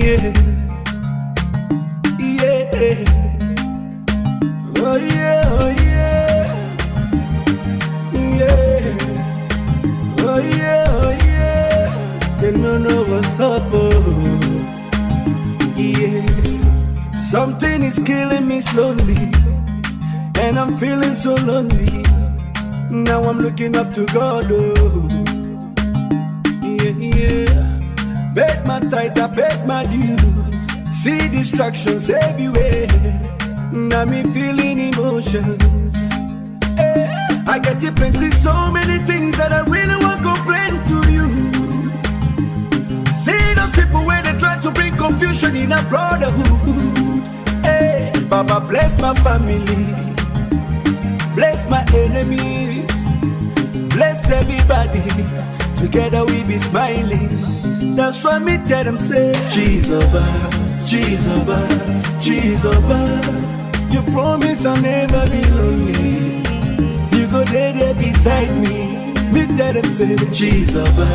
Yeah, yeah. Oh yeah, oh yeah, yeah. Oh yeah, oh yeah. They don't know what's up, oh yeah. Something is killing me slowly, and I'm feeling so lonely. Now I'm looking up to God, oh yeah, yeah. Bet my tithe, I bet my dues. See distractions everywhere. Now me feeling emotions. I get you plenty, so many things that I really want to complain to you. See those people where they try to bring confusion in a brotherhood. Hey, Baba bless my family, bless my enemies, bless everybody. Together we be smiling. That's why me tell them say, Chizoba, Chizoba, Chizoba. You promise I'll never be lonely. You go there beside me. Me tell them say, Chizoba,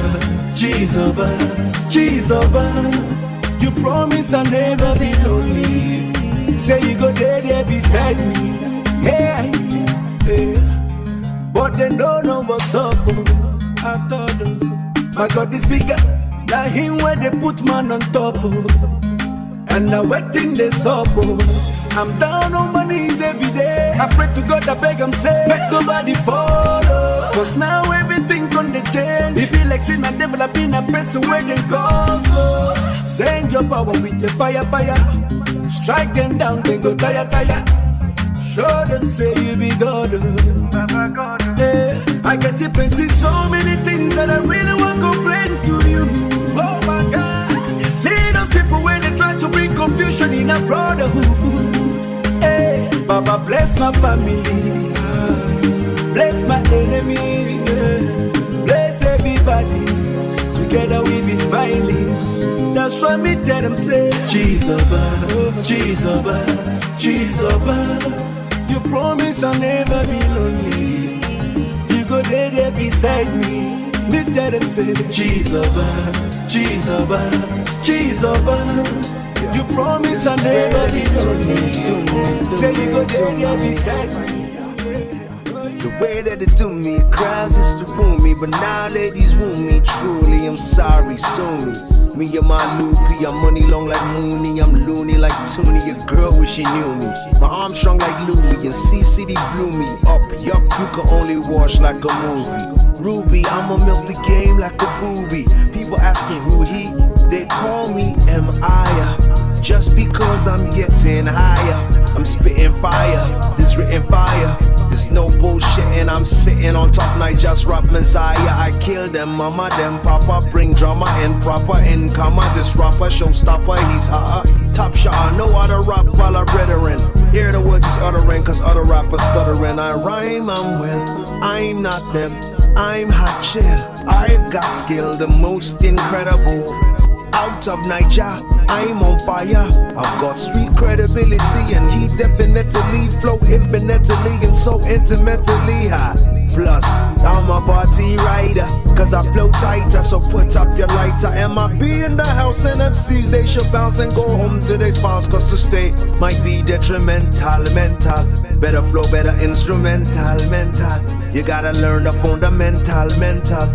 Chizoba, Chizoba. You promise I'll never be lonely. Say you go there beside me. Yeah, yeah. But they don't know what's up. I thought, my God is bigger. Now him where they put man on top. And now waiting this up. I'm down on my knees every day. I pray to God, I beg him say, make nobody follow. Cause now everything gonna change. It be like sin and developing a person where they cause. Send your power with your fire, fire. Strike them down, they go tire, tire. Show them say you be God. Yeah. I get it plenty, so many things that I really want to complain to you. Oh my God. See those people where they try to bring confusion in a brotherhood. Hey, Baba bless my family, bless my enemies, bless everybody. Together we be smiling. That's why me tell them say, Chizoba, Chizoba, Chizoba. You promise I'll never be lonely. You go there beside me. Me tell them say, Chizoba, Chizoba, Chizoba. You promise I'll never be lonely. Say you go there beside me. The way that they do me, it cries is to ruin me. But now ladies woo me, truly, I'm sorry, sue me. Me and my loopy, I'm money long like Mooney. I'm loony like Toonie, a girl wish she knew me. My arm strong like Louie, and C-City blew me up. Yup, you can only watch like a movie. Ruby, I'ma milk the game like a booby. People asking who he, they call me M.I.A. Just because I'm getting higher, I'm spitting fire, this written fire. There's no bullshit and I'm sitting on top. Night just rap Messiah. I kill them, mama, them papa. Bring drama in proper in comma. This rapper showstopper, he's hotter. Top shot, no other rap while I'm brethren. Hear the words he's uttering, cause other rappers stuttering. I rhyme, I'm well, I'm not them. I'm hot chill, I've got skill, the most incredible. Out of Niger, I'm on fire. I've got street credibility and he definitely flow infinitely and so intimately high. Plus, I'm a party rider, cause I flow tighter, so put up your lighter. MIB in the house and MCs, they should bounce and go home to their spouse, cause to stay might be detrimental, mental. Better flow, better instrumental, mental. You gotta learn the fundamental, mental.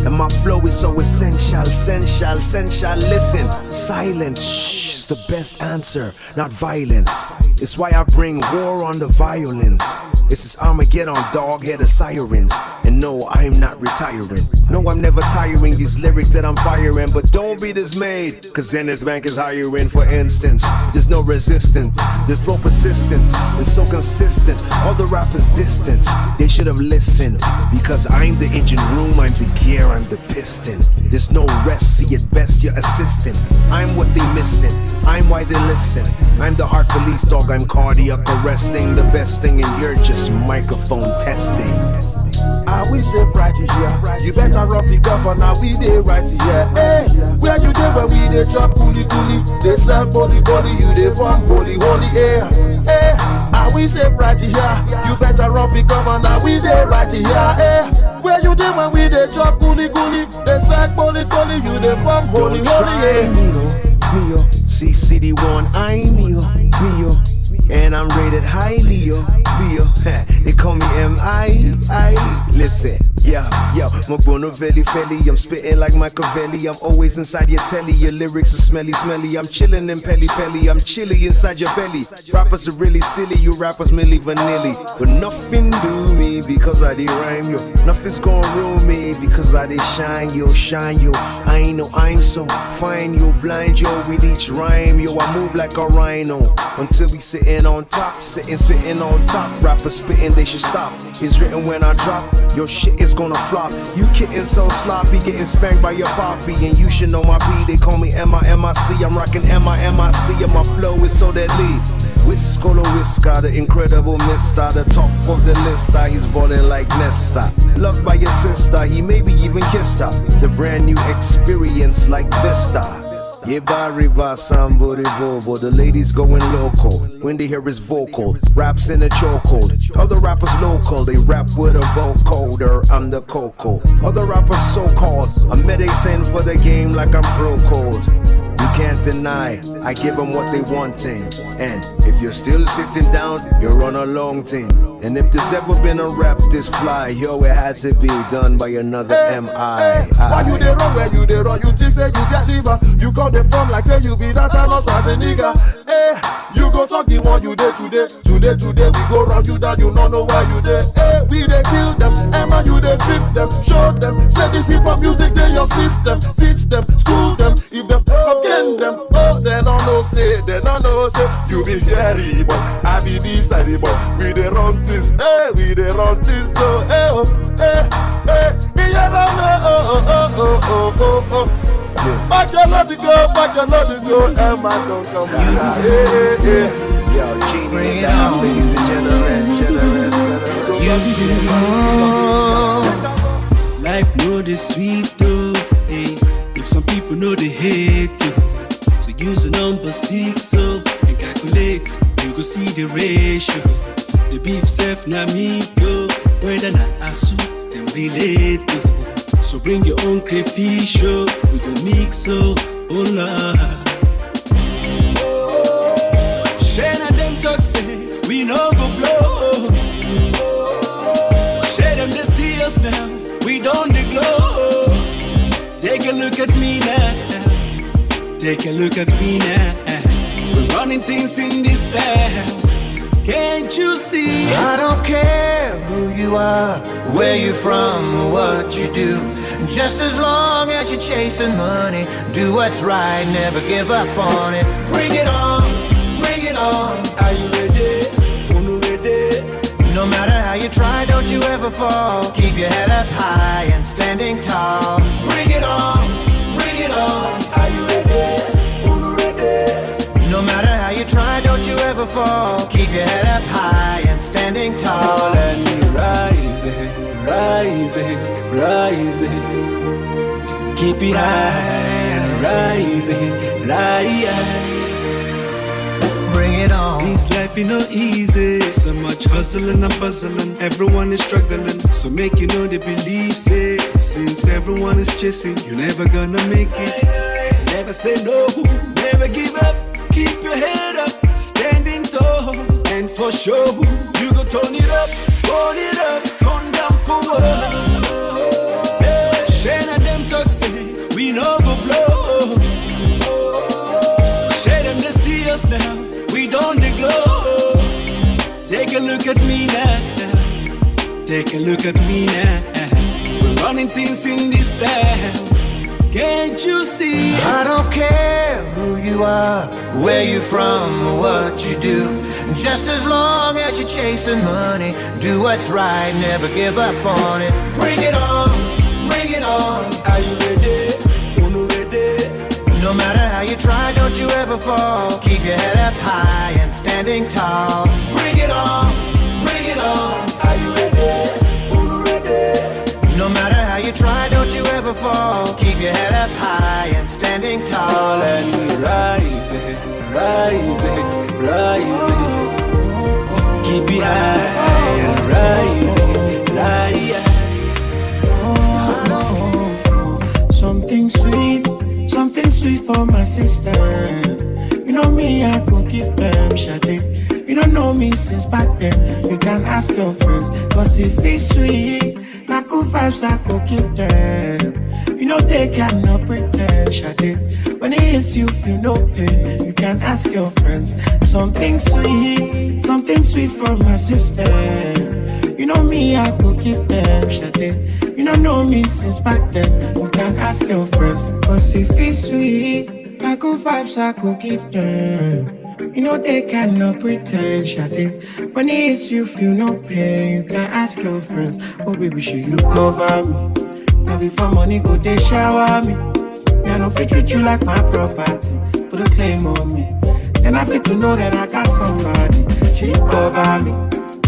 And my flow is so essential, essential, essential. Listen, silence, shh, is the best answer, not violence. It's why I bring war on the violence. This is Armageddon, dog, hear the sirens. And no, I'm not retiring. No, I'm never tiring these lyrics that I'm firing. But don't be dismayed, cause Zenith Bank is hiring. For instance, there's no resistance. The flow persistent and so consistent. All the rappers distant, they should have listened. Because I'm the engine room, I'm the gear, I'm the piston. There's no rest, see it best, you're assistant. I'm what they missing, I'm why they listen. I'm the heart police dog, I'm cardiac arresting. The best thing, and you're just microphone testing. Are we safe right here? You better rough the cover, now we dey right here. Hey, where you dey when we dey chop coolie coolie? They sell body body, you dey form holy holy air. Hey, are we safe right here? You better rough the cover, now we dey right here. Hey, where you dey when we dey chop coolie? coolie coolie. They say bully bully, you they form holy Don't holy. try me, oh. See CD1, I me, oh. And I'm rated highly, yo. They call me M.I. Listen, yo, my bono velly. I'm spitting like Machiavelli. I'm always inside your telly. Your lyrics are smelly. I'm chilling in pelly. I'm chilly inside your belly. Rappers are really silly. You rappers merely vanilly. But nothing do me because I did rhyme, yo. Nothing's gonna ruin me because I did shine, yo. I ain't know I'm so fine, yo. Blind, yo. With each rhyme, yo. I move like a rhino until we sitting on top, spitting on top. Rappers spitting, they should stop. It's written when I drop, your shit is gonna flop. You kidding so sloppy, getting spanked by your poppy. And you should know my B, they call me M.I.M.I.C. I'm rocking M.I.M.I.C. and my flow is so deadly. Wizkd, the incredible mister, the top of the list. He's balling like Nesta. Loved by your sister, he maybe even kissed her. The brand new experience like Vista. Yeba river, somebody bobo. The ladies going local when they hear his vocal. Raps in a chokehold. Other rappers local, they rap with a vocoder. I'm the cocoa. Other rappers so-called. I'm meditating for the game like I'm pro code. You can't deny, I give them what they wanting. And if you're still sitting down, you're on a long thing. And if there's ever been a rap this fly, yo, it had to be done by another M.I. Why you dey run where you dey run? You think say you get liver? You come dey from like say you be that and not as a nigga. You go talk the one you dey today. Today we go run you down, you don't know why you dey. We dey kill them, Emma you dey trip them, show them. Say this hip hop music dey your system, teach them, school them. If them again them, oh they don't know say, you be hairy but I be this side but we dey run things, we dey run things so Back your love to go, Emma don't come back. Yo, Djinee in the house, ladies and gentlemen. Life know the sweet though, hey. If some people know they hate you, so use the number 6 so and calculate, you go see the ratio. The beef self na me yo, whether na asu them relate to. So bring your own crayfish yo, we go mix so, oh la. Share na them talk say we no go blow. Share them they see us now, we don't dey glow. Take a look at me now. Take a look at me now. We're running things in this town. Can't you see? I don't care who you are, where you're from, or what you do. Just as long as you're chasing money, do what's right, never give up on it. Bring it on, bring it on. Are you ready? Uno ready? No matter how you try, don't you ever fall. Keep your head up high and standing tall. Bring it on, bring it on. Are you ready? Uno ready? No matter how you try, don't you ever fall. Keep your head up high and standing tall. And rising, rising, rising. Keep it high and rising, rising. Bring it on. This life is not easy. So much hustling and bustling. Everyone is struggling. So make you know they believe, say. Since everyone is chasing, you're never gonna make it. Never say no, never give up. Keep your head up, standing tall. And for sure, you go turn it up, turn down for what? Share na them talk say, we no go blow. Share them they see us now, we don't dey glow. Take a look at me now. Take a look at me now. We're running things in this town. Can't you see? I don't care who you are, where you're from, or what you do. Just as long as you're chasing money, do what's right, never give up on it. Bring it on, bring it on. Are you ready? Uno ready? No matter how you try, don't you ever fall. Keep your head up high and standing tall. Bring it on, bring it on. Are you ready? Uno ready? No matter how you try, don't you ever fall. Keep your head up high and standing tall. And rising, rising, rising. Keep it high and rising, rising. for my sister. You know me, I go give them Sade. You don't know me since back then. You can ask your friends, cause if it's sweet, na good vibes I go give them. You know they cannot pretend, Sade. When it hits you, feel no pain. You can ask your friends. Something sweet from my sister. You know me, I go give them Sade. You don't know me since back then. You can ask your friends, cause if it's sweet, na good vibes I go give them. You know they cannot pretend, Sade. When it hits you, feel no pain. You can ask your friends, oh baby, should you cover me? Now before money go, they shower me. Me, I don't fit treat you like my property. Put a claim on me. Then I fit to know that I got somebody. Should you cover me?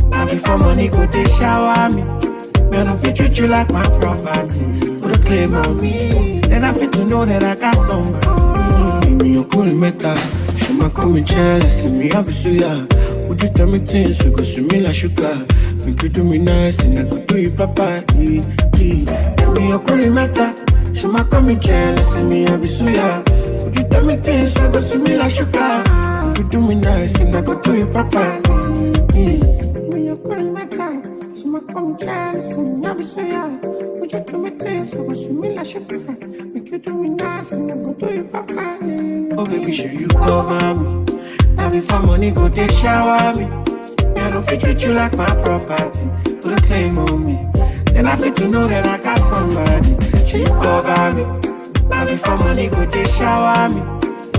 Now before money go, they shower me. Me, I don't fit treat you like my property. Put a claim on me. Then I fit to know that I got somebody. Me, you cool meta. She might call me jealous, me I be so yeah. Would you tell me things, you go to me like sugar. Make you do me nice, and I could do you proper. Me, you call me meta. She might call me jealous, me I be so yeah. Would you tell me things, you go to me like sugar. Make you do me nice, and I could do you proper. Me, you call me meta. She might call me jealous, me I be so yeah. Would you tell me things, you go to me like sugar. Make you do me nice, and I could do you proper. Oh baby, should you cover me? Now before money go, they shower me. Me, I don't fit treat you like my property. Put a claim on me. Then I fit to know that I got somebody. Should you cover me? Now before money go, they shower me.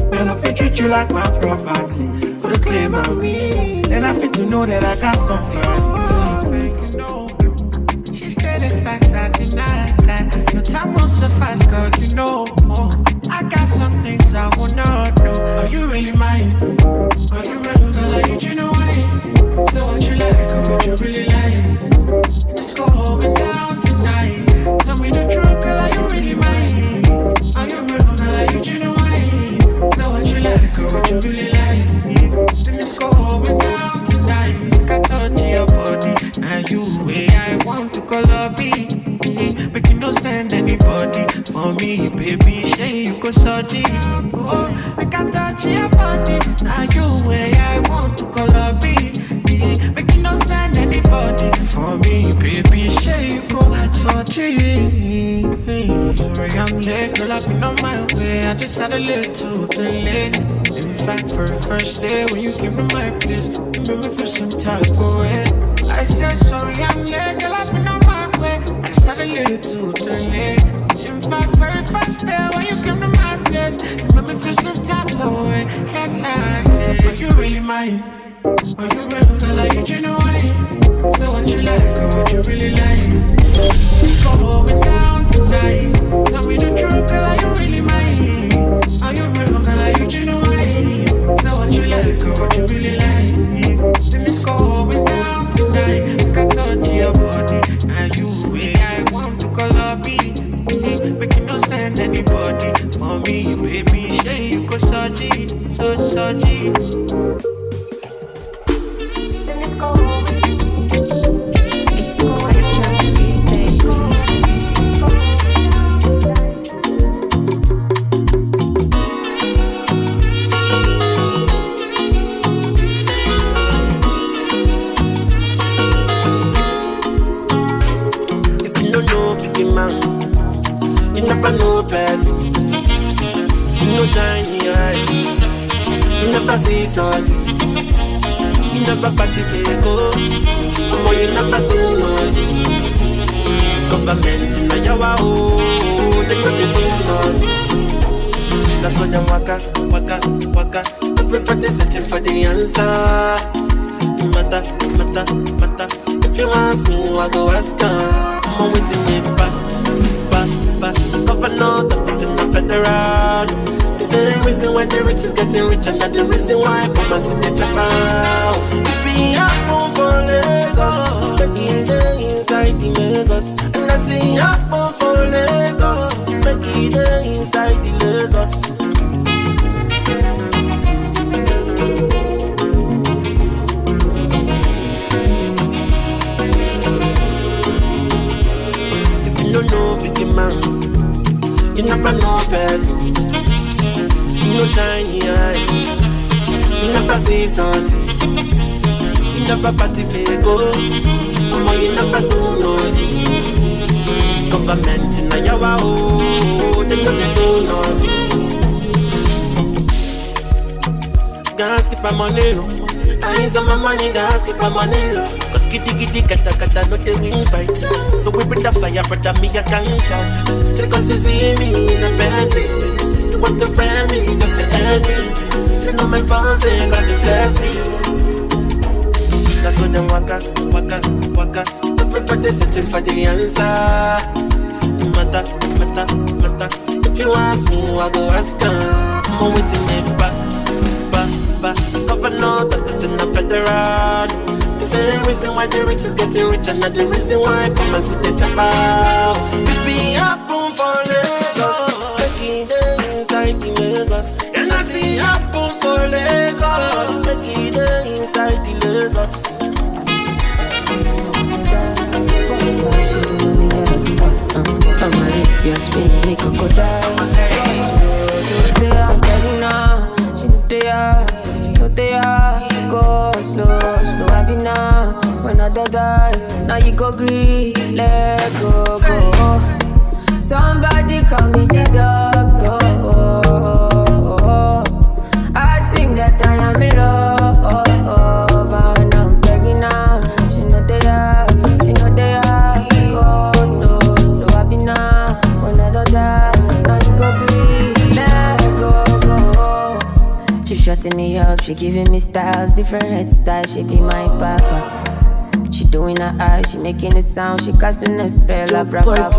Me, I don't fit treat you like my property. Put a claim on me. Then I fit to know that I got somebody. You know, she stated facts, I deny that. Your time won't suffice, girl, you know. I got some things I will not know. Are you really mine? Are you real, girl? Are you genuine? So what you like, or what you really like? Let's go home and down tonight. Tell me the truth, girl, are you really mine? Are you real, girl? Are you genuine? So what you like, or what you really like? Then let's go home and down tonight. Like I touch your body, now you way I want to call a beat. Make you no send anybody for me, baby. Say you go so deep. Oh, make I touch your body. Now you way I want to call a beat. Make you no send anybody for me, baby. Say you go so deep. Sorry I'm late, girl, I've been on my way. I just had a little delay. In fact, for the first day when you came to my place, you made me feel some type of way. I said sorry I'm late, girl, I've been on my way. I just had a little delay. In fact, for the first day when you came to my place, you made me feel some type of way. Can't lie, are you really mine? Are you real, girl, are you genuine? So what you like, or what you really like? Let's go home and down tonight. Tell me the truth, girl, are you really mine? Are you real, girl, are you genuine? So what you like, or what you really like? Then let's go home and down tonight. Like I touch your body, now you way I want to call a beat. Make you no send anybody for me, baby. Say you go so G, so G. It's always Charlie, baby. If you don't know big man, you never know person. You know shiny eyes, you never see something. You never party fago, you never do nothing. Government in your oh, they couldn't do nothing. That's why them waka. Everybody searching for the answer. Matter. If you ask me, I go ask her. I'm waiting me back. Governor, the person the federal. It's the reason why the rich is getting rich, and that's the reason why Puma City drop out. If we happen for Lagos, make it stay inside the Lagos. And I say happen for Lagos, make it stay inside the Lagos. If you don't know big man, you never know person. no shiny eyes. You never see something. You never party fago. Mama, you never do nothing. Government in a yawa, oh, they don't do nothing. Gas keep my money low. I ain't some money, gas keep my money low. Cause kitty kata no they will fight. So we bring the fire, brother, me a gunshot. She cause you see me in a Bentley. You want to friend me, just to end me. She know my phone saying got to test me. That's when them waka. Everybody searching for the answer. Mata. If you ask me, I go ask her. I'm waiting me back. Governor, that is in the federal. The same reason why the rich is getting rich, and not the reason why come and sit the chop out. If we have room for Lagos, make it inside the Lagos. And I see have room for Lagos, make it inside the Lagos. You're spinning me crocodile. Today I'm begging now. They are go slow, I be now. When I die, now you go green, let go. Somebody call me the doctor. I think that I am in love, and I'm begging now. She know they are go slow, I be now. When I die, now you go green, let go. She shutting me up, she giving me styles, different head styles, she be my papa. She doing her eyes, she making a sound, she casting a spell, Abaga.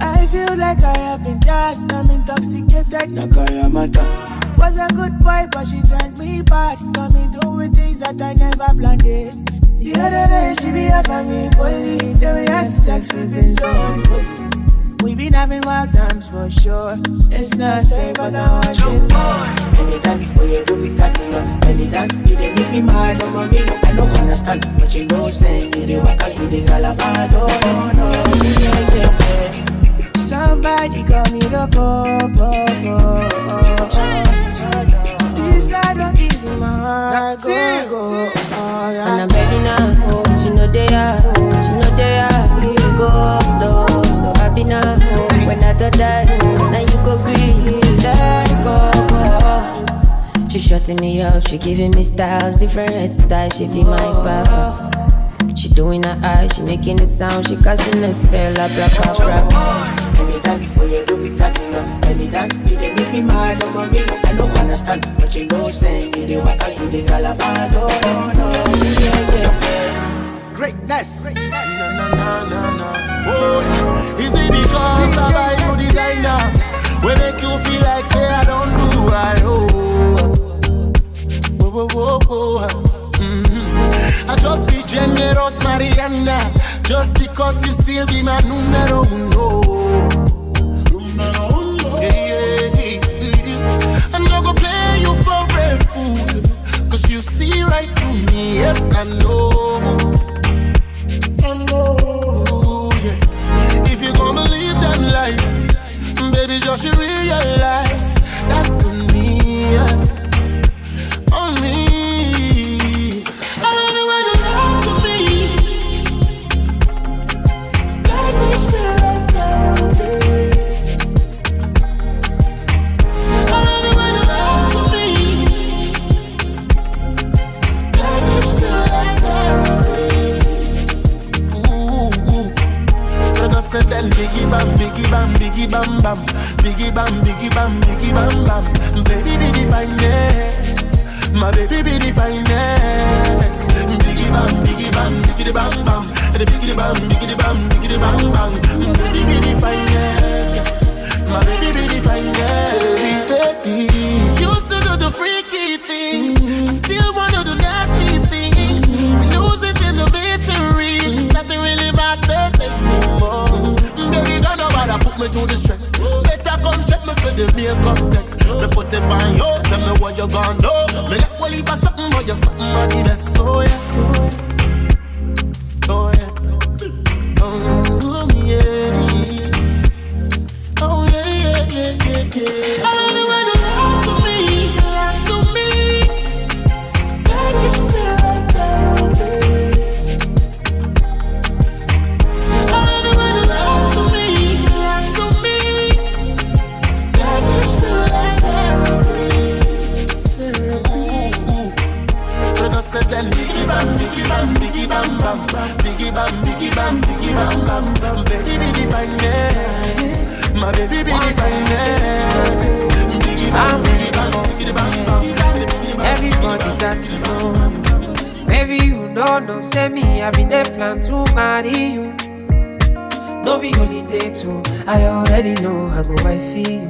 I feel like I have been gassed, I'm intoxicated, Nakayamata. Was a good boy, but she turned me bad. Got me doing things that I never planned it. The other day, she be up on me, bully. Then we had sex, we been so unholy. We been having wild times for sure. It's not safe, but now I need more. Anytime when you do it, that you any dance, you dey make me mad, oh mommy. I don't understand, but you know, say you dey waka, you dey galavado. No, yeah. Somebody call me the popo. This guy don't give me my heart, go. And I'm begging her, she know they are, go slow, I be now. When I die, now you go green, let go. She shutting me up, she giving me styles, different head styles, she be my papa. She doing her eyes, she making a sound, she casting a spell, Abaga. Anytime when you do it, that you any dance, you dey make me mad, oh mommy. I don't understand, but you know, say you dey waka, you dey galavado. No, yeah. Greatness. No. Oh, is it because I buy you designer? We make you feel like say I don't do right. I just be generous, Mariana. Just because you still be my numero uno. I'm not gonna play you for a fool, cause you see right through me, yes I know. Ooh, yeah. If you gon' believe them lies, baby, just realize that's on me, yes. On me. I love it when you talk to me. Life is feel like therapy. I love it when you talk to me. Life is feel like therapy. Ooh. Brother said then biggie bam, biggie bam, biggie bam bam. Biggie bam, biggie bam, biggie bam bam. Baby be the finest, my baby be the finest. Biggie bam, biggie bam, biggie bam bam. The biggie bam, biggie bam, biggie bam bam. Baby be the finest, my baby be the finest. Baby, used to do the freaky things, I still wanna do nasty things. We lose it in the misery, 'cause nothing really matters anymore. Baby, don't know why that put me through the stress. Better come check me for the makeup sex. Me put it on you, tell me what you gonna do. Me let Wally pass something, but you're something of the best. Oh yes, oh yes, oh yes, oh yeah. I love it when you my baby be the finest. Biggie bang, biggie bang, biggie bang, bang. Everybody got to know. Maybe you don't know, say me, I been there plan to marry you. No be holiday too, I already know I go wife you.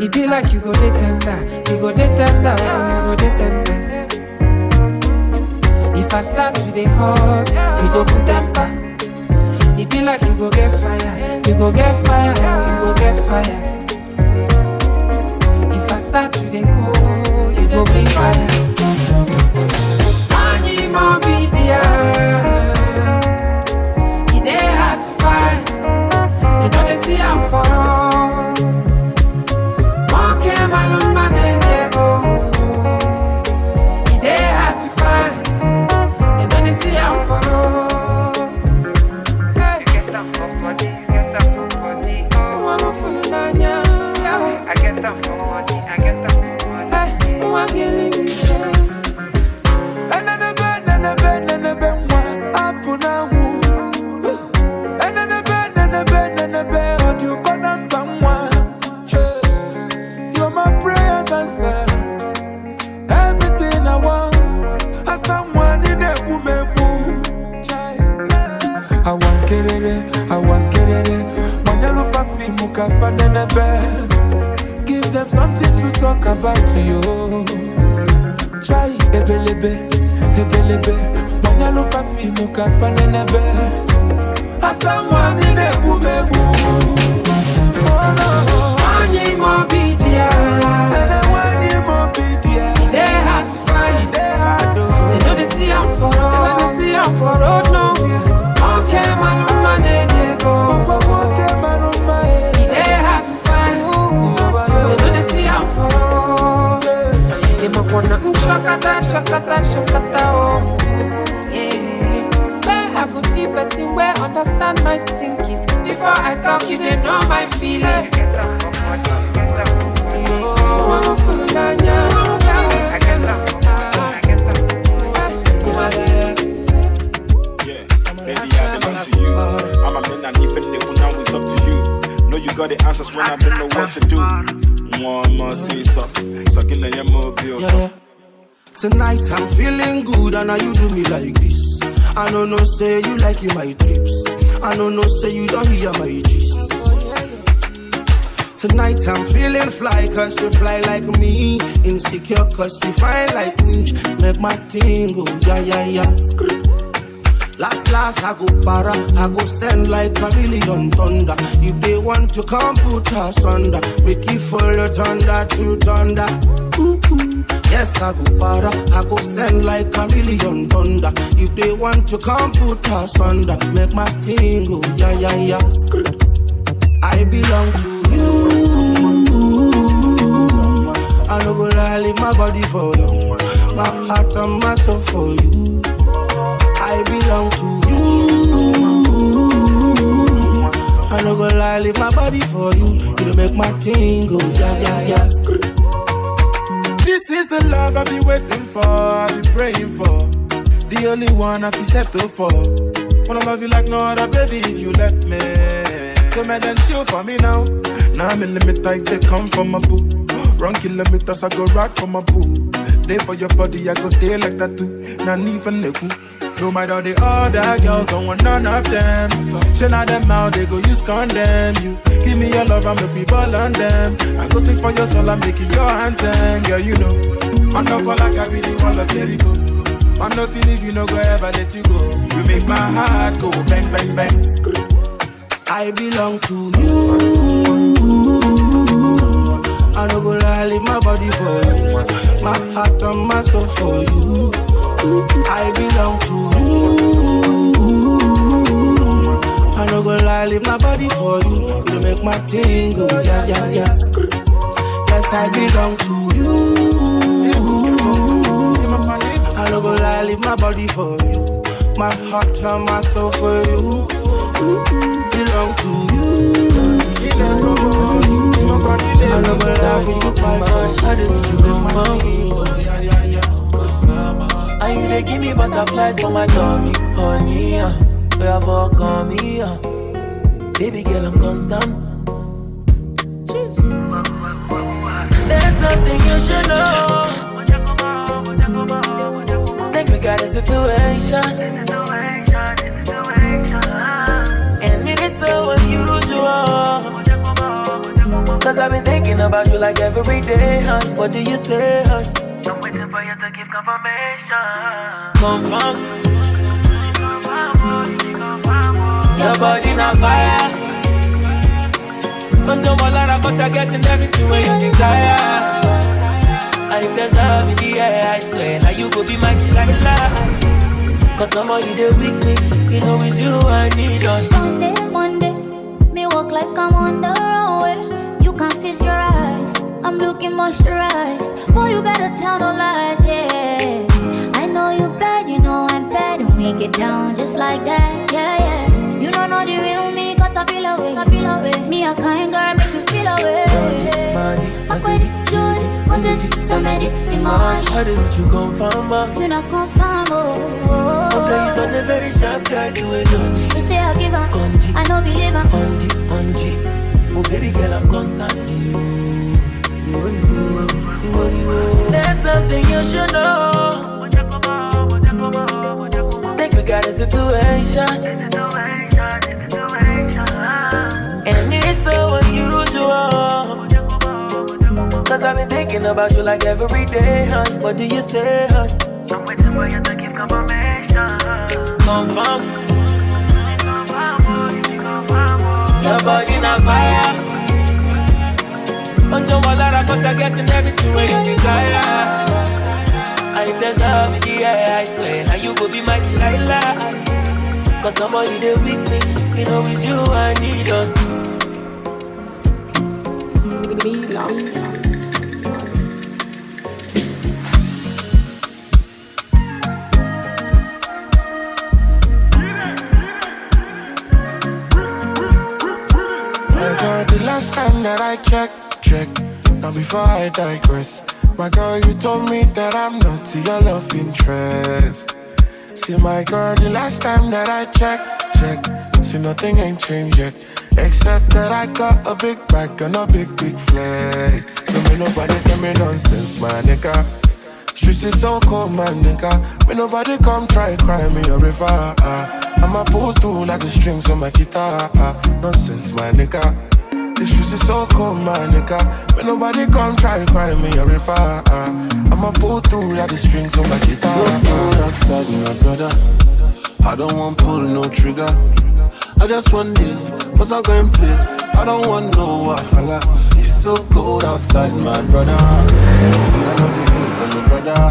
It be like you go dey tender, you go dey tender, oh, you go dey tender. If I start with the hot, you go put temper. It be like you go get fire, you go get fire, oh, you go get fire. If I start with the cold, you go bring fire. Anima be there. It dey hard to find. They don't they see I'm for all. Monkey man, man, they go. It dey hard to find. They don't they see I'm for all. Hey. Get up for money, get up for money. Oh, I'm for the nanya. I get up for money, I get up for money. Hey, oh, I'm killing me. You're my prayers answered. Everything I want, as someone in a woman. I want it, when you look at me, Mukafan and a bed. Give them something to talk about to you. Try ebelebe. When you look at me, Mukafan and a bed. As someone in a woman. Oh no. Anima be there. And I want you more be there. They hard to find. They hard to. They know they see I'm for road. They know they see I'm for road now. Okay, man, they go. Okay, man, they hard to find. They know they see I'm for road. They might wanna shakata, oh. Yeah. I could see person where understand my thinking. Before I talk, you didn't know my feeling. I'm a man and even they will now it's up to you. Know you got the answers when I don't know what to do. One more say something, sucking on your mobile. Yeah. Tonight I'm feeling good and now you do me like this. I don't know say you like in my trips. I don't know say you don't hear my gist. Tonight I'm feeling fly cause you fly like me. Insecure cause you fine like winch. Make my thing go yeah. Last I go para, I go send like a million thunder. If they want to come put us under, make it follow thunder to thunder. Yes, I go para, I go send like a million thunder. If they want to come put us under, make my thing go yeah. I belong to you. I no go lie, leave my body for you. My heart and my soul for you. I belong to you. I no go lie, leave my body for you. You make my thing go yeah. This is the love I've been waiting for, I've been praying for. The only one I've been settled for. Wanna love you like no other, baby, if you let me. So man, then chill for me now. Now I'm in limit, I they come from my boo. Run kilometers, I go right for my boo. Day for your body, I go day like that too. Not even a cool. No matter the other girls, I want none of them. Shit out them out, they go use condemn you. Give me your love and make me ball on them. I go sing for your soul, I'm making your anthem. Girl, you know, man, no for like I be the one of Jericho. Man, no feel if you no go ever let you go. You make my heart go bang, bang, bang. I belong to you. I no go lie, leave my body for you. My heart and my soul for you. I belong to you. I no go lie, leave my body for you. You make my thing go yeah. Yes, I belong to you. I no go lie, leave my body for you. My heart and my soul for you. Belong to you. I no go lie, leave you by force. I didn't you come for me. And you they give me butterflies for my tummy, honey, where I fuck on me, baby girl, I'm constant. something you should know. Think we got a situation, and it's so unusual. Cause I've been thinking about you like every day, huh? What do you say, huh? I'm waiting for you to give confirmation. Confirm. Your body on fire. Don't jump all out cause you're getting everything when you desire. And if there's love in the air, I swear, now you go be my delight. Cause somehow you there with me, you know it's you I need on Sunday, Monday, me walk like I'm on the runway. You can't fix your eyes, I'm looking moisturized. Boy, you better tell no lies, yeah. I know you bad, you know I'm bad, and we get down just like that, yeah, yeah. You don't know the real me, got a feel away. Me a kind girl, make you feel away. I quit it, Jody, wanted somebody, Dimanche. How did you confirm, you not confirm, oh. Okay, you done a very sharp guy to it, don't you? You say I give her, I know believe her. On G. Oh baby girl, I'm concerned. There's something you should know. Think we got a situation, and it's so unusual. Cause I've been thinking about you like every day, huh? What do you say, huh? I'm waiting for you to give confirmation. Confirm. Your body on fire. Don't jump all out cause you're getting everything when you desire. And if there's love in the air, I swear, now you go be my delight. Cause somebody there with me, you know it's you I need on. The last time that I check. Now before I digress, my girl, you told me that I'm not your love interest. See my girl, the last time that I check. See nothing ain't changed yet, except that I got a big bag and a big flag. Don't make nobody tell me nonsense, my nigga. Streets is so cold, my nigga. May nobody come try cry me a river. I'ma pull through like the strings on my guitar. Nonsense, my nigga. The streets is so cold, my nigga. May nobody come try cry me a river. I'ma pull through like the strings on my guitar. So cold outside, my brother. I don't want pull no trigger. I just want it, cause I'm going play. I don't want no wahala. It's so cold outside, my brother. I know the hate on my brother.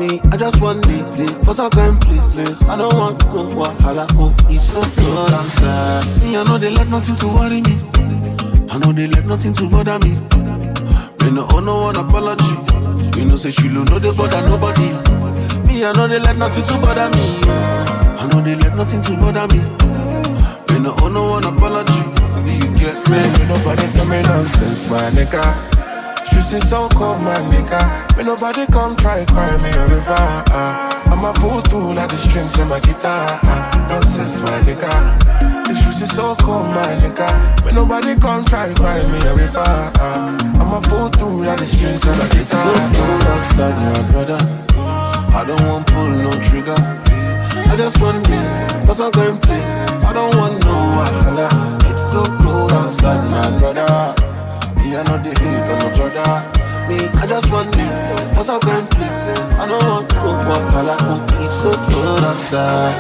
Me, I just want it, cause I'm going places. I don't want no wahala. Oh, it's so cold outside. Me, I know they let nothing to worry me. I know they let nothing to bother me. Me no owe no one apology. You know say she know they bother nobody. Me, I know they let nothing to bother me. I know they let nothing to bother me. Me no owe no one apology. You get me? Me nobody tell me nonsense, my nigga. Streets is so cold, my nigga. Me nobody come try cry me a river. I'ma pull through like the strings on my guitar. Nonsense, my nigga. The streets is so cold, my nigga. Me nobody come try cry me a river. I'ma pull through like the strings on my guitar. So cold outside, my brother. I don't want pull no trigger. I just want me, cause I'm going places. I don't want no wahala. It's so cold outside, my brother. Me, I know the hate on my brother. Me, I just want me, cause I'm going places. I don't want no wahala. It's so cold outside.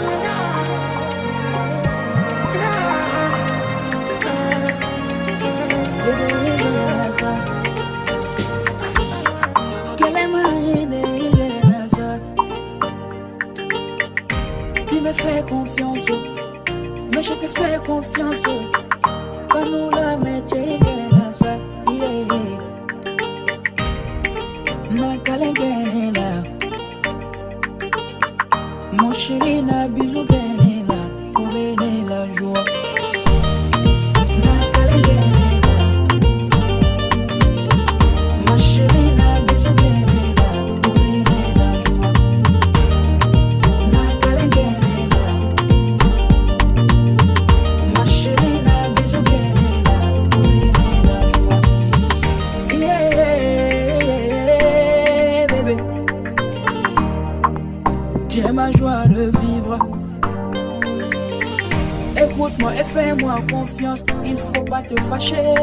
Tu me fais confiance, mais je te fais confiance. Quand nous la mettons dans ça, ma calègue là, mon chéri n'a bisou béni là, pour bénir la joie. Ma calègue là, mon chéri n'a bisou béni là, pour bénir la joie. Ma calègue Aime-moi et fais-moi confiance, il faut pas te fâcher.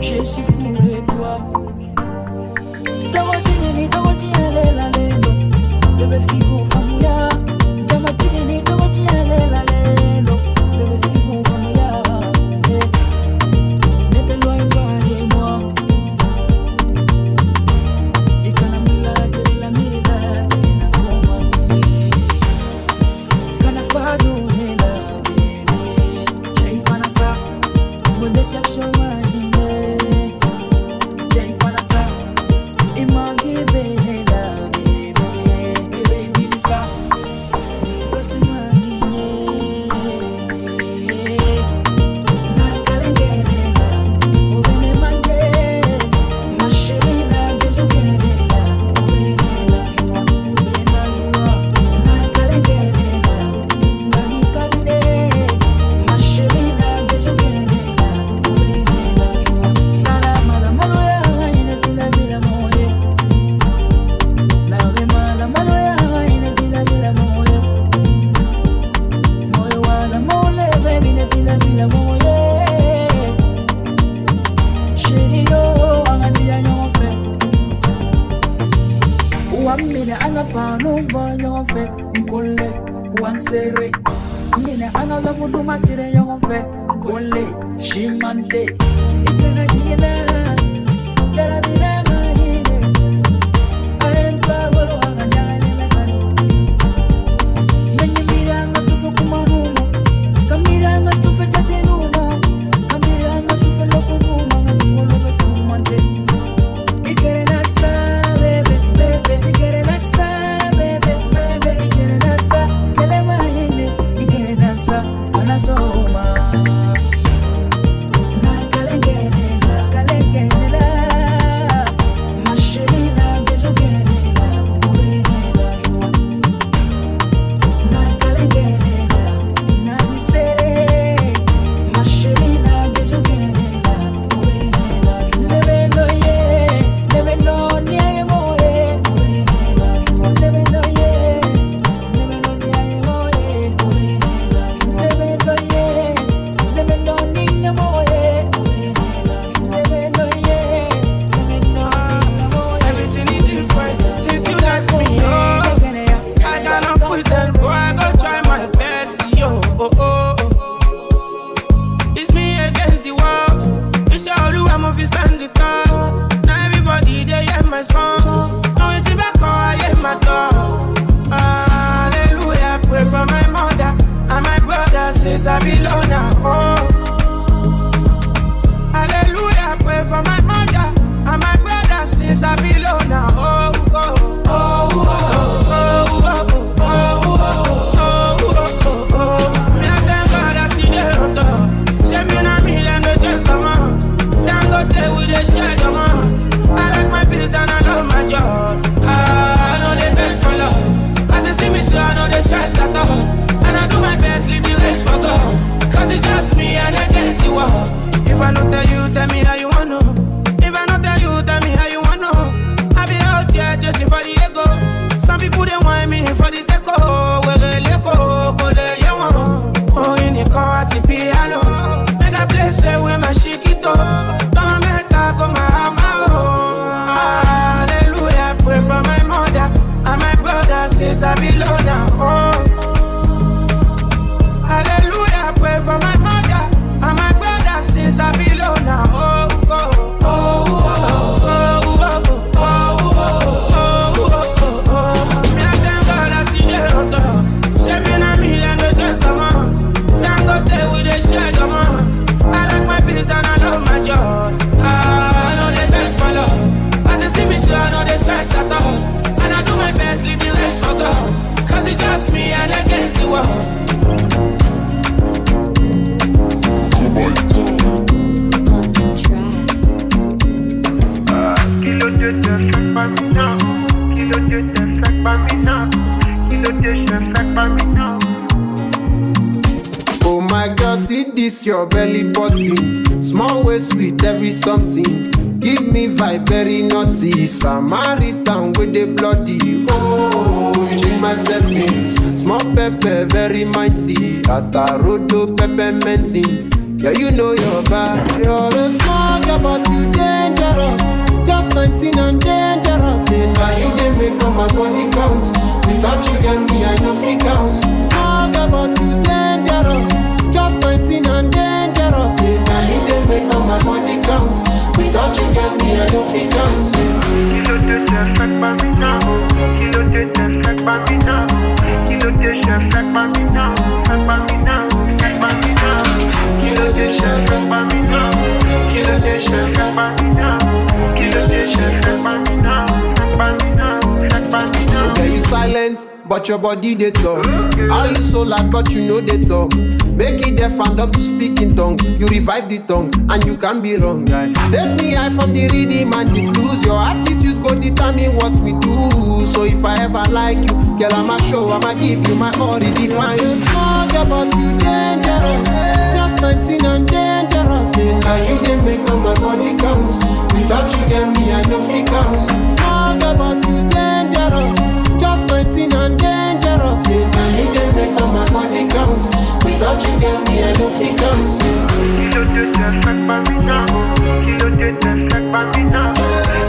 Je suis fou de toi. Bébé figo famouya, Jamatini, Dorothy, la lelo. Bébé figo famouya, n'était loin pas de moi. Et quand la mila, que la mila, que la mila, quand la fado est la bébé, j'ai fan à ça, mon déception m'a guidé. J'ai fan à ça, il m'a guidé. Oh my girl, see this your belly button. Small waist with every something. Give me vibe very naughty. Samaritan with the bloody. Oh, my settings. Small pepper, very mighty. Atarodo pepperminting. Yeah, you know you're bad. You're a small girl, but you dangerous. Just 19 and dangerous. And now you didn't make all my body count. Without you get me, I know fit count. Small girl, but you dangerous. Just 19 and dangerous. And now you didn't make all my body count. Without you get me, I know fit count. Kilo de chef like Bambina. Kilo de chef like Bambina. Kilo de chef like Bambina. Like Bambina. Like Bambina. Kilo de chef like Bambina. Kilo de chef like Bambina. Kilo de chef like Bambina. Like Bambina. Like Bambina. Okay, you silent, but your body they talk. How you so loud, but you know they talk. Make it deaf and dumb to speak in tongue. You revive the tongue, and you can be wrong, guy. Take me high from the rhythm and the blues. Your attitude go determine what me do. So if I ever like you, girl, I'ma show, I'ma give you my all. Redefine you small, girl, but you dangerous. Just 19 and dangerous. Now you didn't make all my body count. Without you get me, I know fit count. Small girl, but you dangerous. Just 19 and dangerous. Now you didn't make all my body count. Without you get me, I know fit count. Kilo de chef like Bambina. Kilo de chef like Bambina.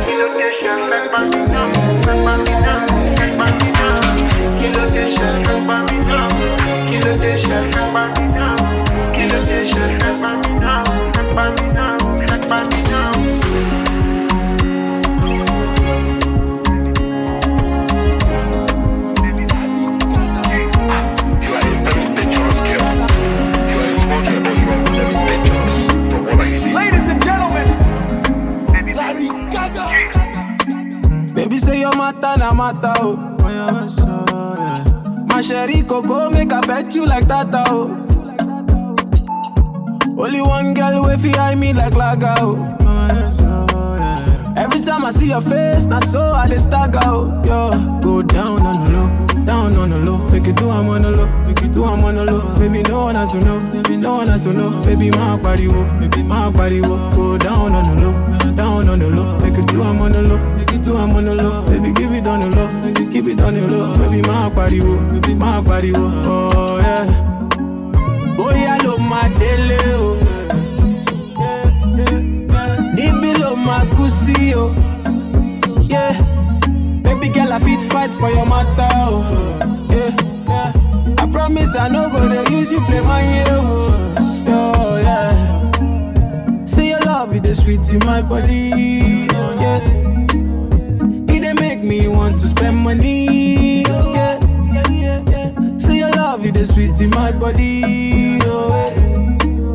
Kilo de chef like Bambina. Like Bambina. Like Bambina. Kilo de chef like Bambina. Kilo de chef like Bambina. Kilo de chef like Bambina. Like Bambina. Like Bambina. Ladies and gentlemen, Larry GaGa. Baby say your matter na matter oh. My sherry coco make I bet you like that oh. Only one girl way fi eye me like laga oh. Every time I see your face, na so I dey stagger oh. Yo, go down on the low, down on the low. Make it do I'm on the low, make it do I'm on the low. Baby no one has to know, baby no one has to know. Baby my body wo, baby my body wo. Go down on the low, down on the low. Make it do I'm on the low, make it do I'm on the low. Baby give it on the low, make it keep it on the low. Baby my body wo, baby my body wo. Oh yeah. Oh yeah, lo my dele oh. Nibilo my pussy oh. Yeah. Baby girl I fit fight for your matter oh. Yeah, yeah. I promise I no go to use you play my hero. Oh yeah. Say your love it is sweet in my body. Yeah. It dey make me want to spend money. Yeah. Say your love it is sweet in my body. Oh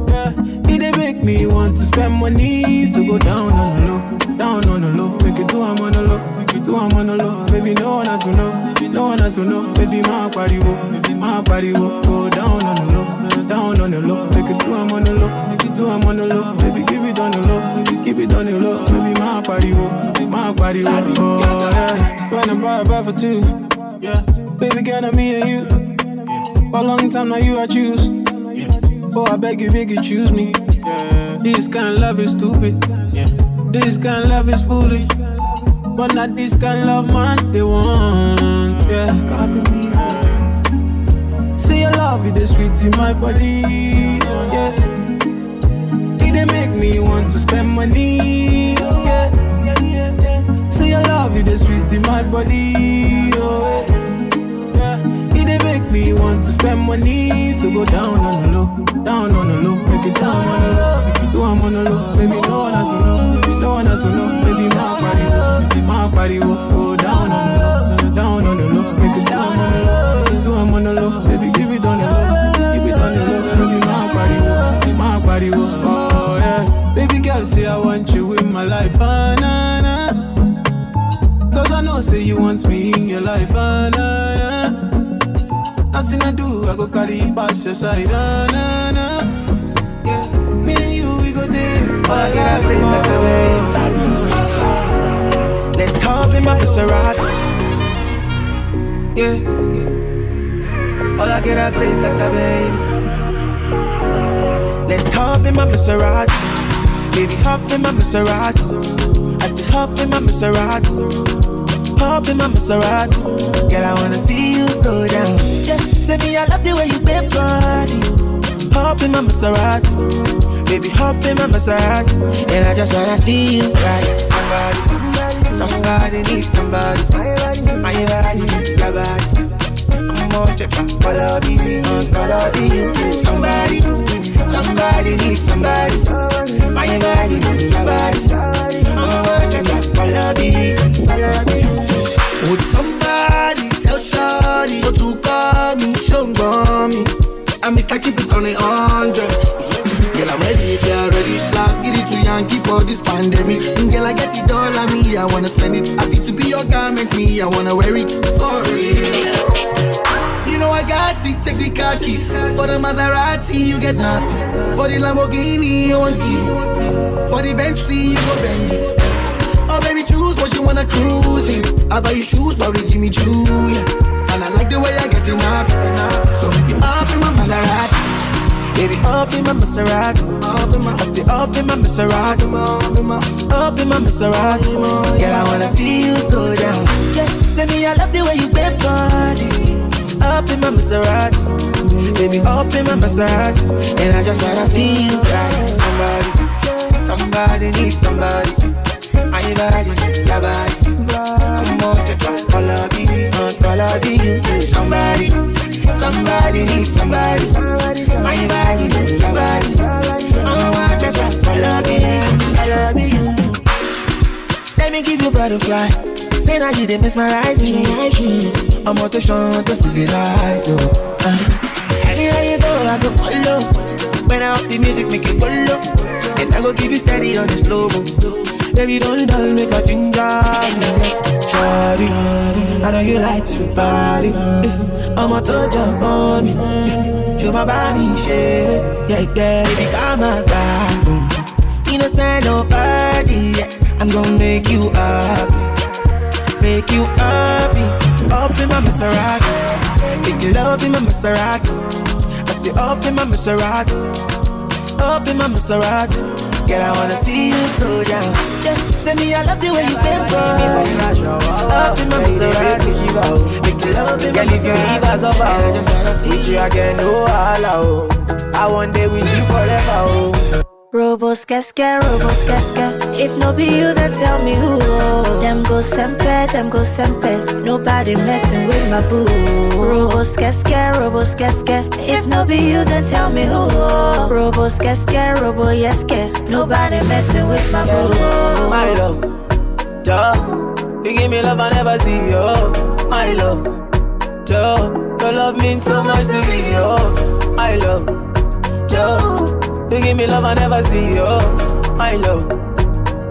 yeah. It dey make me want to spend money. So go down on the low, down on the low. Make it do I'm on the low, make it do I'm on the low. Baby no one has to know, baby no one has to know. Baby my body wo, baby my body wo. Go down on the low, down on the low. Make it do I'm on the low, make it do I'm on the low. Baby give it on the low, baby keep it on the low. Baby my body wo, baby my body wo. Oh yeah. When I buy for two, yeah. Baby girl I'm me and you. For a long time now you I choose. Oh I beg you choose me. Yeah. This kind of love is stupid. Yeah. This kind of love is foolish. But not this kind of love man they want. Yeah. Got the music. Say your love it is sweet in my body. Yeah. It dey make me want to spend money. Yeah. Say your love it is sweet in my body. Oh, yeah. It dey make me want to spend money. So go down on the low, down on the low. Make it down on the low, make it do I'm on the low. Baby no one has to know, baby no one has to know. Baby my body wo, baby my body wo. Go down on the low, down on the low. Make it down on the low, make it do I'm on the low. Baby give it on the low, keep it on the low. Baby my body wo, baby my body wo. Oh yeah. Baby girl say I want you in my life, ah nah nah. Cause I know say you want me in your life, ah nah nah. Nothing I do, I go carry you past your side, ah nah nah. Yeah, me and you, we go there. All I get a break like a baby. Let's hop in my Maserati. Yeah. All I get a break like a baby. Let's hop in my Maserati. Baby, hop in my Maserati. I said hop in my Maserati. Hop in my Maserati. Girl, I wanna see you go down. Yeah, say me, I love the way you bend body. Hop in my Maserati. Baby, hop in my Maserati. And I just wanna see you ride. Somebody needs somebody. My body, your body. I'm more checker. Follow me. Somebody needs somebody. My body, your body. I'm more checker. Follow me. Would somebody tell Shawty to call me, show me? I Mr. Keep it on 100. Girl, I'm ready if you're ready. Last, get it to Yankee for this pandemic. Girl, I get it all on me, I wanna spend it. I feel to be your garment, me, I wanna wear it for real. You know I got it, take the car keys. For the Maserati, you get nothing. For the Lamborghini, you want it. For the Bentley, you go bend it. Oh baby, choose what you wanna cruise in. I buy you shoes, probably Jimmy Choo, yeah. And I like the way I get it out. So make it up in my Maserati. Baby, up in my Maserati. I say up in my Maserati. Up in my Maserati. Girl, I wanna see you go down. Yeah, say me, I love the way you bend body. Up in my Maserati. Baby, up in my Maserati. And I just wanna see you ride. Somebody needs somebody. My body, your body. I'm more checker. Follow me. Somebody needs somebody. My body, your body. I'm more checker. Follow me. Let me give you butterfly. Say now you dey mesmerize me. I'm out to show to civilize you. Anywhere you go, I go follow. When I up the music, make it go low. And I go give you steady on the slow mo. Baby, don't dull, make a ginger. Shawty, I know you like to party. I'm out to jump on me. Show my body, shake it. Yeah, baby, come on, God. Innocent, no party. I'm gonna make you happy. Make you happy. Up in my Maserati. Make you love in my Maserati. I say up in my Maserati. Up in my Maserati. Girl, I wanna see you go down. Yeah, say me, I love the way you bend body. Up in my Maserati. Make you love in my Maserati. Girl, if you leave us up, I just wanna see you again. No, hello. I one day with you forever. Oh. Robos casca. If no be you, then tell me who. Them go sempe. Nobody messing with my boo. Robos casca. If no be you, then tell me who. Robos casca. Nobody messing with my boo. My love, Joe, you give me love I never see, yo. My love, Joe, your love means so much to me, yo. My love, Joe. You give me love I never see, yo. My love,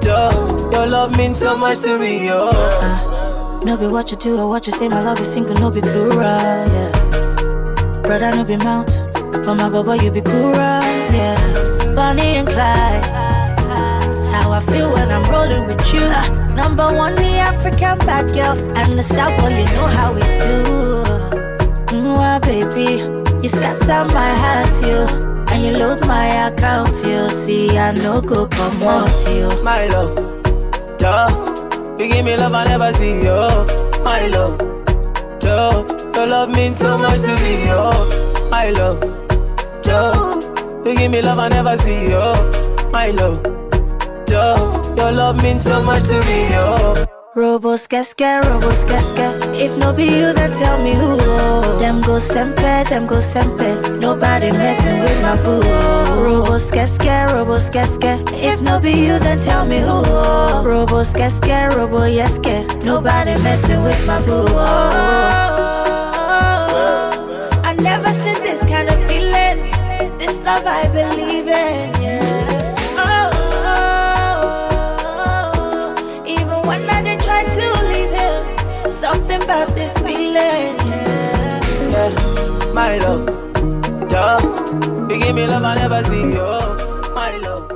Joe. Your love means so much to me, yo. No be what you do or what you say. My love is single, no be plural, yeah. Brother, no be mount. But my baba, you be cooler, yeah. Bonnie and Clyde. That's how I feel when I'm rolling with you. Number one, the African bad girl. And the style, boy, you know how we do. Why, baby, you scatter my heart, you. And you load my account, you see, I no go come out, you. My love, Joe, you give me love I never see, yo. My love, Joe, your love means so much to me, yo. My love, Joe, you give me love I never see, yo. My love, Joe, your love means so much to me, yo. Robos casca. If no be you, then tell me who. Them go sempe. Nobody messing with my boo. Robos casca. If no be you, then tell me who. Robos casca. Nobody messing with my boo. I never seen this kind of feeling. This love I believe in, yeah. Something about this feeling, yeah. My love, Joe, you give me love I never see, yo. My love,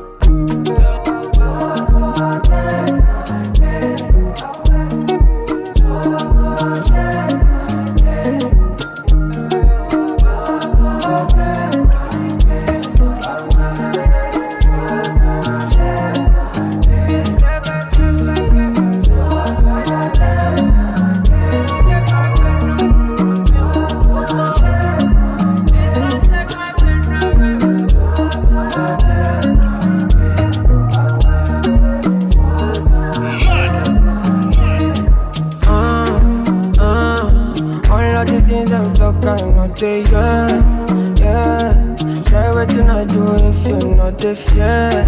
day, yeah. Try everything I do if you're not the fair.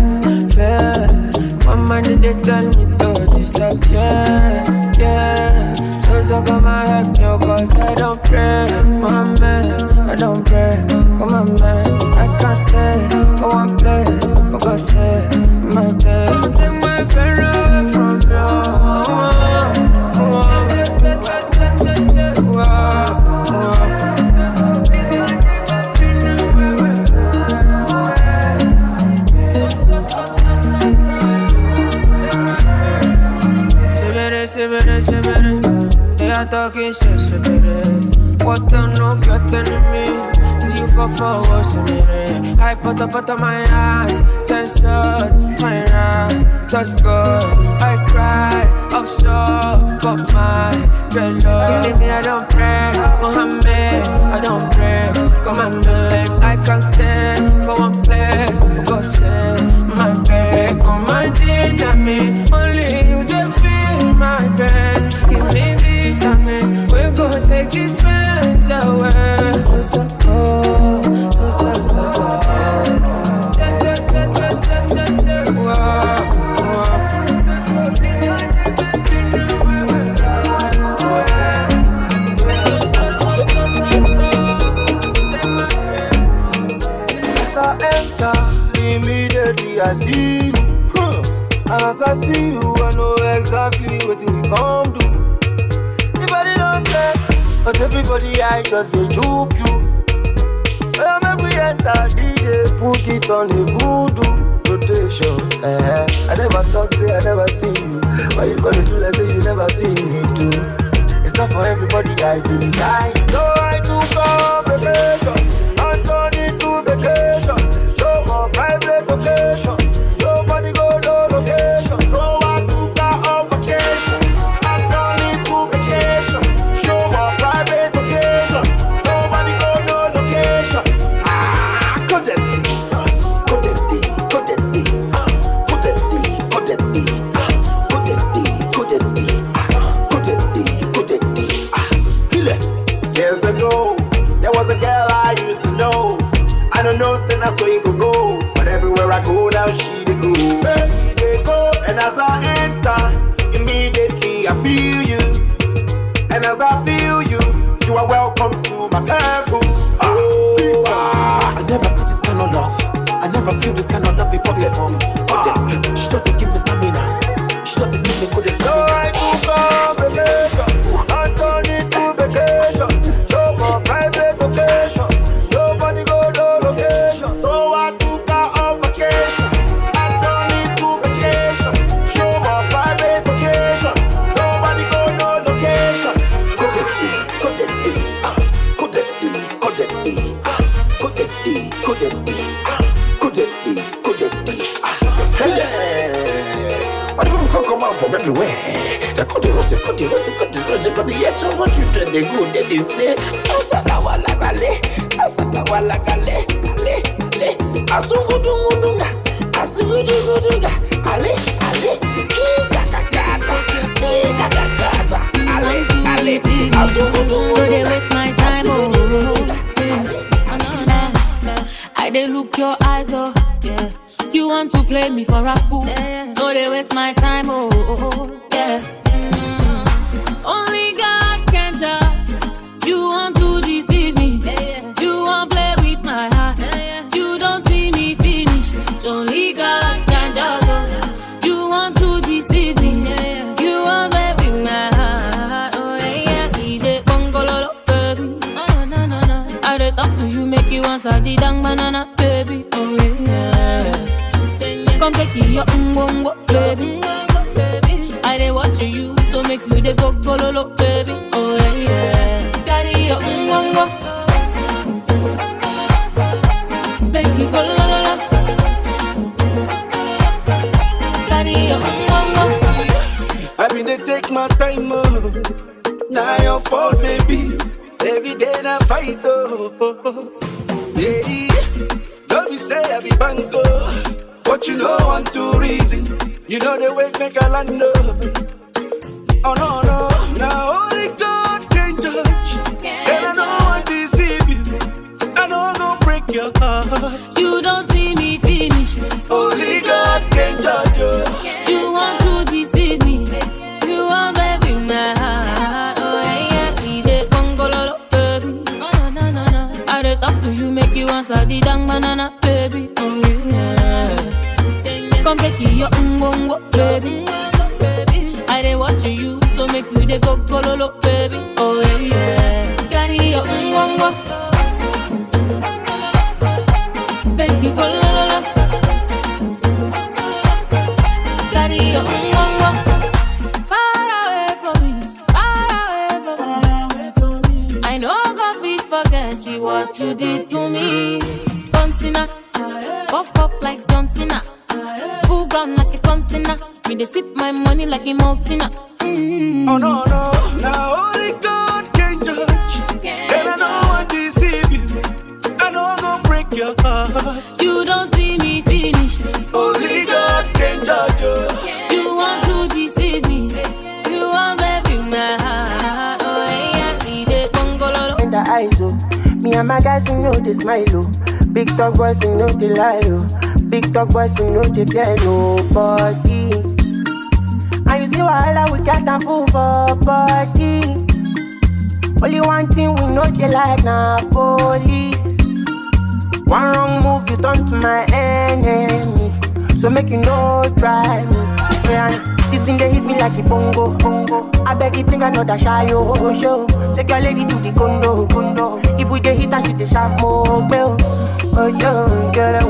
My mind they tell me to disappear, yeah. So come and help me, cause I don't pray, my man, I don't pray. Come on, man, I can't stay for one place, for God's sake, my day. Don't take my pain away from you. They are talking shit, what the no get enemy? See you for what's a minute. I put up my eyes, 10 shots, my right, just good. I cry, I'm sure, got my dread love. Leave me, I don't pray, Mohammed, I don't pray. Come on, babe, I can't stay for one place, for God's sake, my babe. Come and teach me, only you can feel my best. Give me vitamins, we're gonna take these pains away. So As I enter, immediately I see you. And as I see you, I know exactly what we come do. The body don't set, but everybody I just they juke you. Well, make we enter DJ, put it on the voodoo rotation. I never thought, say I never see you. Why you gonna do like say you never see me too? It's not for everybody, I decide. So I took off vacation and turned it to vacation. Show more private occasion. Nobody go no location. So I took her on vacation and turned it to vacation. Show more private occasion. Nobody go no location. Could it be? Could it be? Could it be? Could it be? Could it be? Could it be? Could it be? Could it be? Could it be? Feel it. Years ago, there was a girl I used to know. I don't know, then that's where you could go. But everywhere I go now, she dey go. She dey go. And as I enter, immediately I feel you. And as I feel you, you are welcome to my temple. I never see this kind of love. I never feel this kind of love before. She just give me stamina. She just give me good stamina. So I took off vacation and turned it to vacation. Show my private occasion. Nobody go no location. So I took her on vacation and turned it to vacation. Show my private occasion. Nobody go no location. Could it be? Could it be? Could it be? Could it be? Could it be? Could it be? Could it be? Could it be? Hey! But people come out from everywhere. They could do it, but yet so what you do, they go, they say, Asalawalagale, Asugudunga, Ale, Kikakata, Ale, Asugudunga. They waste my time, I they look your eyes, oh, yeah. You want to play me for a fool? No, they waste my time, yeah. Only God can judge. You want to deceive me? You want to play with my heart? You don't see me finish. Only God can judge. You want to deceive me? You want to play with my heart? Oh yeah, DJ Congololo, baby. I dey talk to you, make you answer the dang banana, baby. Oh yeah. Come take your ungongo, baby. I dey watch you, so make you dey go lolo, baby. Oh yeah. Carry your ungongo, make you go lolo. Carry your ungongo. I mean they take my time, now your fault, baby. Every day I fight, yeah. Don't be say I be bango, but you know one two reason. You know the way make a land. Oh no, now only God can judge, and I don't want to deceive you. Come take your baby. I dey watch you, so make you dey go lolo, baby. Oh yeah. Carry your make you go lolo. Carry your far away from me. I know God fit forget see what you did to me. Johnsina, puff up like Johnsina, full ground like a container. Me they sip my money like a mountain. Oh no, now only God can judge. And I know I deceive you. I know I'm gonna break your heart. You don't see me finish. Only God can judge you. You want to deceive me. You want baby my heart. Oh yeah, he dey gongololo. In the eyes, oh. Me and my guys, we know they smile, oh. Big talk boys, we know they lie, oh. Big talk boys, we know they fear nobody. And you see wahala, we got them full for body. Only one thing we know they like now, police. One wrong move, you turn to my enemy. So make you no try me. Yeah, the thing they hit me like a bongo. I beg you bring another shy show. Take your lady to the condo. If we dey hit and she dey sharp more well. Oh yo, get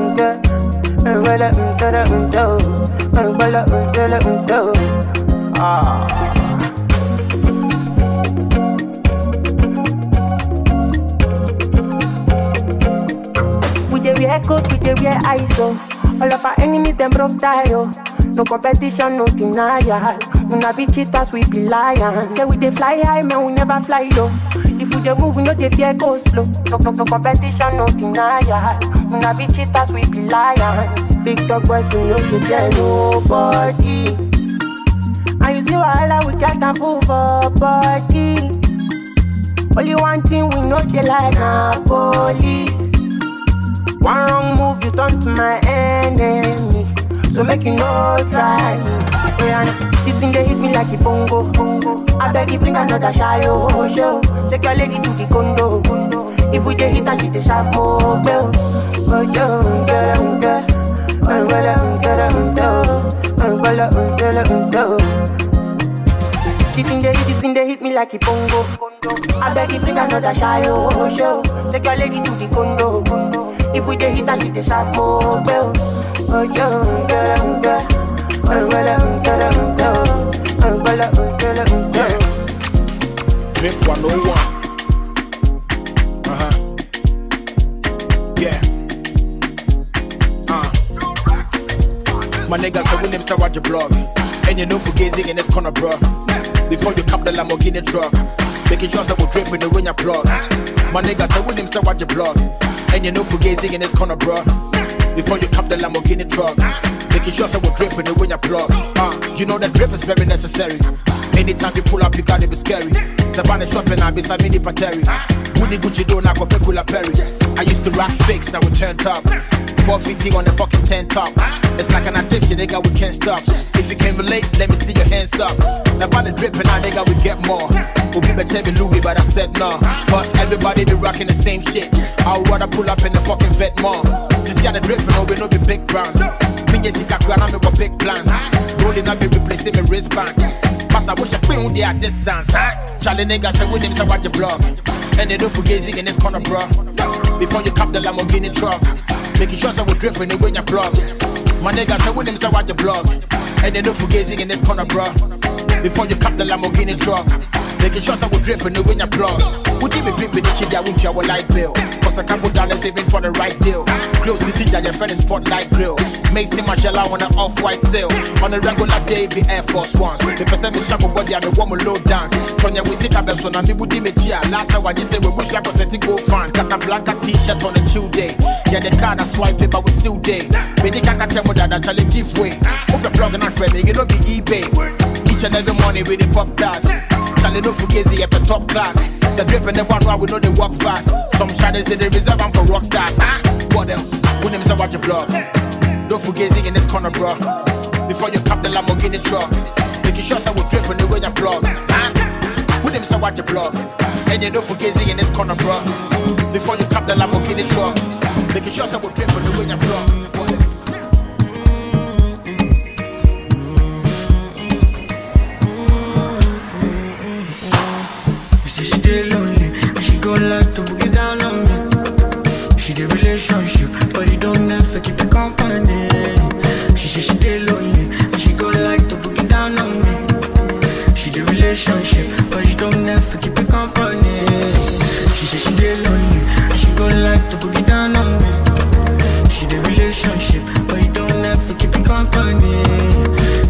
we dey wear coat, we dey wear ISO. All of our enemies them broke tie, oh. No competition, no denial. Una be cheaters, we be lions. Say we dey fly high, man, we never fly low. If we dey move, we no dey fear go slow. No competition, no denial. Una be cheaters, we be lions. Big talk boys, we no dey fear nobody. And you see wahala, we got them full for body. Only one thing we know they like na police. One wrong move, you turn to my enemy. So make you no try me. Yeah, the thing they hit me like a bongo. I beg you bring another shy show. Take your lady to the condo. If we dey hit and she dey sharp more bell. Oh yo, the thing they hit me like a bongo. I beg you bring another shy show. Take your lady to the condo. If we dey hit and she dey sharp more bell. Oh yo, Drip 101. Yeah. My niggas say when them say watch your blog. And you know for gazing in this corner, bro. Before you cap the Lamborghini truck, making sure that we drip when you win your plug. My niggas say when them say watch your blog. And you know for gazing in this corner, bro. Before you cap the Lamborghini truck, making sure that we drip when you win your plug. You know that drip is very necessary. Anytime you pull up, you gotta be scary. Savannah shopping, I be some mini pateri. Woody Gucci do now, Coca-Cola Perry. I used to rock fakes, now we turned up. 450 on the fucking 10 top. It's like an addiction, nigga, we can't stop. If you can relate, let me see your hands up. Now by the dripping, now nigga, we get more. We'll be better than Louis, but I said no. Cause everybody be rocking the same shit. I'll rather pull up in the fucking vet mall. Since you're the dripping, oh, we know be big brands. Minye si kakura, we got big plans. Rolling up, be replacing my wristband. Pass, I wish I queen with their distance. Charlie nigga say with him, say watch your blog. And they don't forget in this corner, bro. Before you cap the Lamborghini truck, making sure that we drip when they win your plug. My nigga say with him, say watch your blog. And they don't forget in this corner, bro. Before you cap the Lamborghini truck, making sure that we drip when they win your plug. Would you be dripping the shit that won't your light bill? Cause I can't put down and saving for the right deal. Close the teacher, your friend is spotlight grill. Macy Marshall on an off-white sale. On a regular day, be Air Force Ones. The person is sharp body and the woman low down. From your Wizkid Abelson and me would me chia. Last time I just say we wish I was to go fan. Casablanca t-shirt on a chill day. Yeah, the card I swipe it, but we still day. But they can't tell me that actually give way. Hope you're plugging and friendly, it don't be eBay. Each and every morning with the pop tarts. Charlie no fugazi at the top class. It's a dripping the one where we know they walk fast. Some shadows they reserve them for rock stars. What else? When them say watch your blog. Don't fugazi in this corner, bro. Before you cap the Lamborghini truck, making sure that we drip when they win your plug. When them say watch your blog. And you don't fugazi in this corner, bro. Before you cap the Lamborghini truck, making sure that we drip when they win your plug. What else? like to boogie down on me. She the relationship, but he don't ever keep it company. She say she dey lonely, and she go like to boogie down on me. She the relationship, but she don't ever keep it company. She say she dey lonely, and she go like to boogie down on me. She the relationship, but he don't ever keep it company.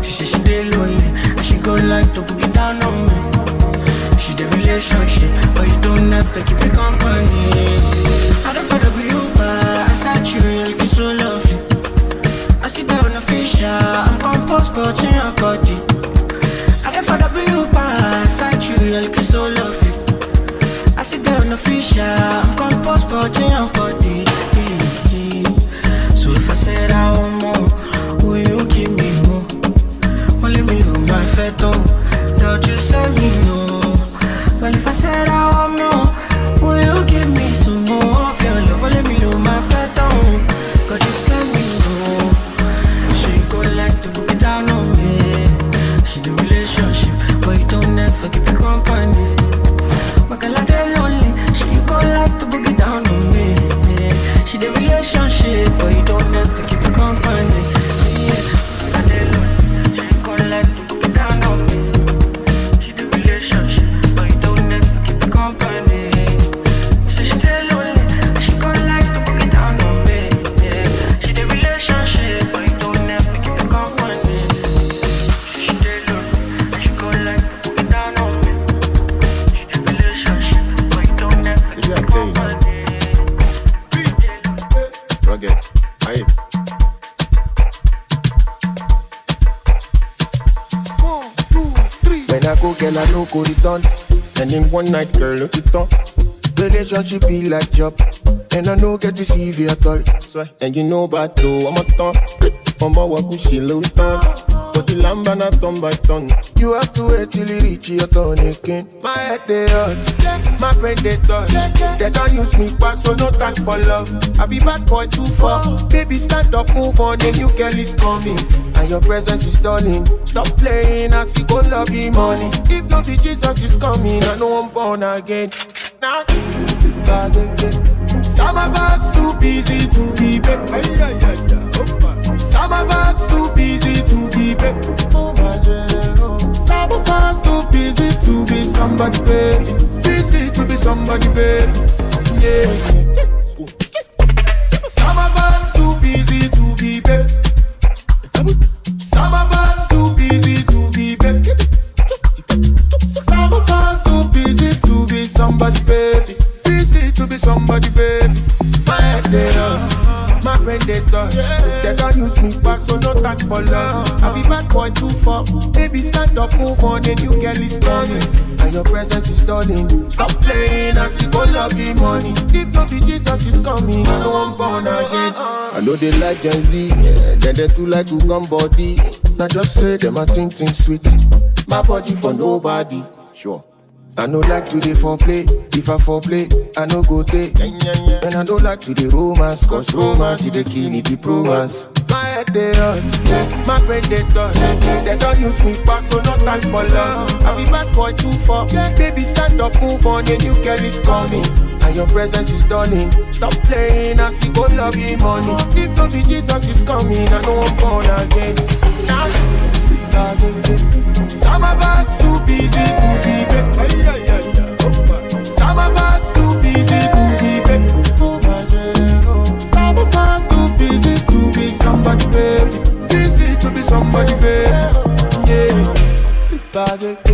She say she dey lonely, and she go like to boogie down on me. She the relationship, but you don't have to keep it company. I don't wanna be you, but I said you look so lovely. I sit down on the fish, I'm composed, but in your body. I don't wanna be you, but I said you look so lovely. I sit down on the fish, I'm composed, but in your body. So if I said I want more, will you give me more? Only me know my fat don't you send me no. Well, if I said I want more, will you give me some more of your love? Well, let me know my fat down. God, just let me know. She go like to book it down on me. She the relationship, but you don't ever keep it company. My girl, I get lonely. She go like to book it down on me. She the relationship, but you don't ever keep it company. Yeah, I get lonely. She go like to book it down on me. She the relationship. When I go, girl, I no go return. And in one night, girl, look it up. Relationship be like job, and I no get to see you at all. And you know about though, I'm a ton. I'm a wakushi low ton. But the lamb and a ton by ton. You have to wait till you reach your turn again. My head they hurt, my brain they touch. They don't use me back, so no time for love. I be bad boy too far. Baby, stand up, move on, a new girl is coming. And your presence is stunning. Stop playing, I see go love you money. If not be Jesus is coming, I know I'm born again. Now, some of us too busy to be back. Some of us too busy to be back. Some of us too busy to be somebody, baby. Busy to be somebody, baby. Yeah. Some of us too busy to be back. Some of us too busy to be back. Some of us too busy to be somebody, baby. Busy to be somebody, baby. My head they up, my brain they touch. They don't use me back, so no time for love. I be bad boy too far. Baby, stand up, move on, a new girl is coming. And your presence is stunning. Stop playing, I see go love you money. If not be Jesus is coming, I know I'm born again. I know they like Gen Z, then they too like to come body. Now just say them a think sweet. My body for nobody, sure. I no like to dey foreplay. If I foreplay, I no go take. And I don't like to dey romance, cause romance is the kill it, the romance. My head they hurt, my brain they touch. They don't use me back, so no time for love. I be bad boy too far. Baby, stand up, move on, a new girl is coming. And your presence is stunning. Stop playing, I see go love you money. If not be Jesus is coming, I know I'm born again. Some of us too busy to be back. Some of us too busy to be back. Some of us too busy to be somebody, baby. Busy to be somebody, baby. Yeah.